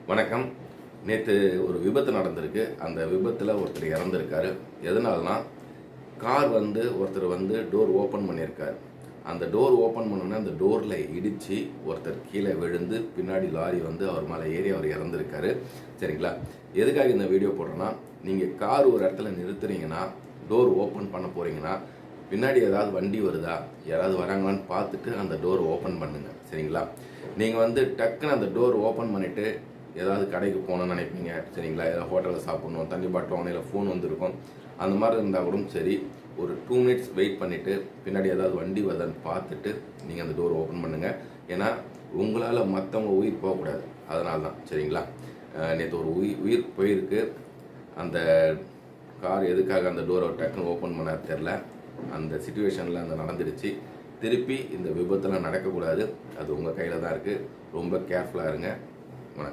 வணக்கம். நேற்று ஒரு விபத்து நடந்திருக்கு. அந்த விபத்தில் ஒருத்தர் இறந்துருக்காரு. எதனாலனா கார் ஒருத்தர் டோர் ஓப்பன் பண்ணியிருக்காரு. அந்த டோர் ஓப்பன் பண்ணோன்னே அந்த டோரில் இடித்து ஒருத்தர் கீழே விழுந்து பின்னாடி லாரி அவர் மேலே ஏறி அவர் இறந்துருக்காரு. சரிங்களா? எதுக்காக இந்த வீடியோ போடுறேன்னா, நீங்கள் கார் ஒரு இடத்துல நிறுத்துறீங்கன்னா, டோர் ஓப்பன் பண்ண போகிறீங்கன்னா, பின்னாடி ஏதாவது வண்டி வருதா, யாராவது வராங்களான்னு பார்த்துட்டு அந்த டோர் ஓப்பன் பண்ணுங்கள். சரிங்களா? நீங்கள் டக்குன்னு அந்த டோர் ஓப்பன் பண்ணிவிட்டு ஏதாவது கடைக்கு போகணும்னு நினைப்பீங்க. சரிங்களா? ஏதாவது ஹோட்டலில் சாப்பிட்ணும், தண்ணி பாட்டில் வாங்கணும், இல்லை ஃபோன் வந்திருக்கும். அந்த மாதிரி இருந்தால் கூட சரி, ஒரு 2 மினிட்ஸ் வெயிட் பண்ணிவிட்டு பின்னாடி ஏதாவது வண்டி வருதான்னு பார்த்துட்டு நீங்கள் அந்த டோர் ஓப்பன் பண்ணுங்கள். ஏன்னா உங்களால் மற்றவங்க உயிர் போகக்கூடாது. அதனால தான். சரிங்களா? நேற்று ஒரு உயிர் போயிருக்கு. அந்த கார் எதுக்காக அந்த டோரை டக்குன்னு ஓப்பன் பண்ண தெரில. அந்த சிச்சுவேஷனில் நடந்துடுச்சு. திருப்பி இந்த விபத்தெல்லாம் நடக்கக்கூடாது. அது உங்கள் கையில் தான் இருக்குது. ரொம்ப கேர்ஃபுல்லாக இருங்க. வணக்கம்.